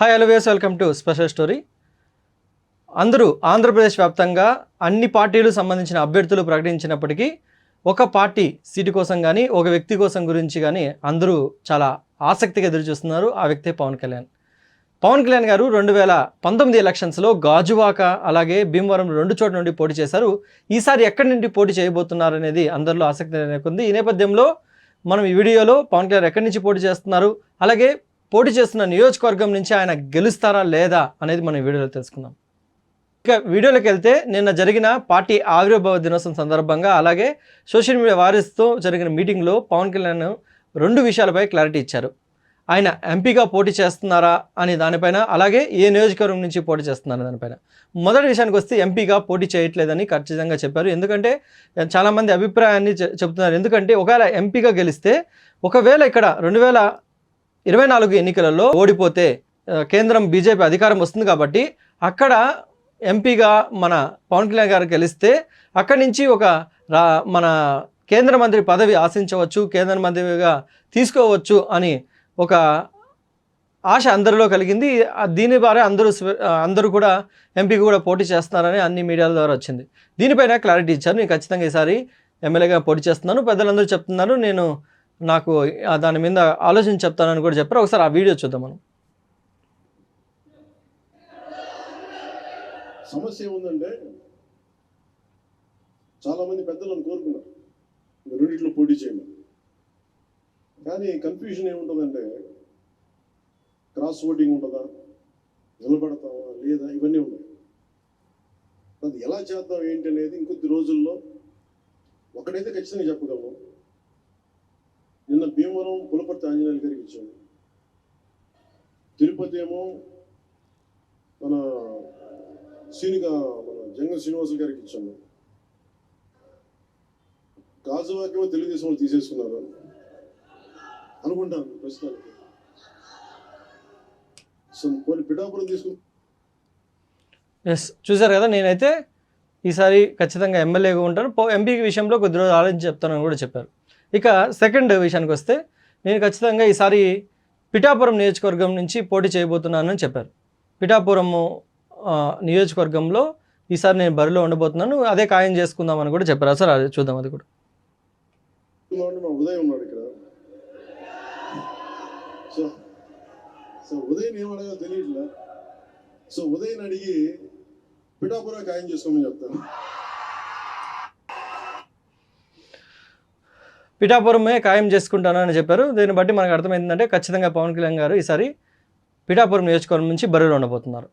Hi always welcome to special story. అందరూ ఆంధ్రప్రదేశ్ వ్యాప్తంగా అన్ని పార్టీలు సంబంధించిన అభ్యర్థులు ప్రకటించినప్పటికీ ఒక పార్టీ సీటు కోసం కానీ ఒక వ్యక్తి కోసం గురించి కానీ అందరూ చాలా ఆసక్తిగా ఎదురు చూస్తున్నారు. ఆ వ్యక్తే పవన్ కళ్యాణ్. పవన్ కళ్యాణ్ గారు 2019 ఎలక్షన్స్లో గాజువాక అలాగే భీమవరం 2 చోట్ల నుండి పోటీ చేశారు. ఈసారి ఎక్కడి నుండి పోటీ చేయబోతున్నారు అనేది అందరిలో ఆసక్తి నెలకొంది. ఈ నేపథ్యంలో మనం ఈ వీడియోలో పవన్ కళ్యాణ్ ఎక్కడి నుంచి పోటీ చేస్తున్నారు, అలాగే పోటీ చేస్తున్న నియోజకవర్గం నుంచి ఆయన గెలుస్తారా లేదా అనేది మనం ఈ వీడియోలో తెలుసుకుందాం. ఇక వీడియోలోకి వెళ్తే నిన్న జరిగిన పార్టీ ఆవిర్భావ దినోత్సవం సందర్భంగా అలాగే సోషల్ మీడియా వారిస్తో జరిగిన మీటింగ్లో పవన్ కళ్యాణ్ 2 విషయాలపై క్లారిటీ ఇచ్చారు. ఆయన ఎంపీగా పోటీ చేస్తున్నారా అని దానిపైన, అలాగే ఏ నియోజకవర్గం నుంచి పోటీ చేస్తున్నారు దానిపైన. మొదటి విషయానికి వస్తే ఎంపీగా పోటీ చేయట్లేదని ఖచ్చితంగా చెప్పారు. ఎందుకంటే చాలామంది అభిప్రాయాన్ని చెప్తున్నారు. ఎందుకంటే ఒకవేళ ఎంపీగా గెలిస్తే, ఒకవేళ ఇక్కడ 2024 ఎన్నికలలో ఓడిపోతే కేంద్రం బీజేపీ అధికారం వస్తుంది కాబట్టి అక్కడ ఎంపీగా మన పవన్ కళ్యాణ్ గారు గెలిస్తే అక్కడి నుంచి మన కేంద్ర మంత్రి పదవి ఆశించవచ్చు, కేంద్ర మంత్రిగా తీసుకోవచ్చు అని ఒక ఆశ అందరిలో కలిగింది. దీని ద్వారా అందరూ కూడా ఎంపీకి కూడా పోటీ చేస్తున్నారని అన్ని మీడియాల ద్వారా వచ్చింది. దీనిపైన క్లారిటీ ఇచ్చారు. నేను ఖచ్చితంగా ఈసారి ఎమ్మెల్యేగా పోటీ చేస్తున్నాను, పెద్దలందరూ చెప్తున్నారు, నేను నాకు దాని మీద ఆలోచన చెప్తానని కూడా చెప్పారు. ఒకసారి ఆ వీడియో చూద్దాం మనం. సమస్య ఏముందంటే చాలామంది పెద్దలను కోరుకున్నారు రెండిట్లో పోటీ చేయమని. కానీ కన్ఫ్యూజన్ ఏముంటుందంటే క్రాస్ ఓటింగ్ ఉంటుందా, నిలబడతావా లేదా, ఇవన్నీ ఉన్నాయి. అది ఎలా చేద్దాం ఏంటి అనేది ఇంకొద్ది రోజుల్లో ఒకటైతే ఖచ్చితంగా చెప్పగలను. నిన్న భీమవరం పులపర్తి ఆంజనేయులు గారికి ఇచ్చాము, తిరుపతి ఏమో మన జంగం శ్రీనివాసులు గారికి ఇచ్చాము, గాజువాకేమో తెలుగుదేశం వాళ్ళు తీసేసుకున్నారు అనుకుంటాను ప్రస్తుతానికి. సో కొన్ని పిఠాపురం తీసుకుని చూసారు కదా. నేనైతే ఈసారి ఖచ్చితంగా ఎమ్మెల్యేగా ఉంటాను, ఎంపీ విషయంలో కొద్ది రోజులు ఆలోచించి చెప్తానని కూడా చెప్పారు. ఇక సెకండ్ విషయానికి వస్తే, నేను ఖచ్చితంగా ఈసారి పిఠాపురం నియోజకవర్గం నుంచి పోటీ చేయబోతున్నానని చెప్పారు. పిఠాపురం నియోజకవర్గంలో ఈసారి నేను బరిలో ఉండబోతున్నాను, అదే ఖాయం చేసుకుందామని కూడా చెప్పారు. అసలు అది చూద్దాం. అది కూడా ఉదయం ఉన్నాడు ఇక్కడ. సో ఉదయం ఏమడగా తెలియట్లే. సో ఉదయం అడిగి పిఠాపురం ఖాయం చేసుకోమని చెప్తాను. పిఠాపురమే ఖాయం చేసుకుంటానని చెప్పారు. దీన్ని బట్టి మనకు అర్థమైందంటే ఖచ్చితంగా పవన్ కళ్యాణ్ గారు ఈసారి పిఠాపురం నియోజకవర్గం నుంచి బరిలో ఉండబోతున్నారు.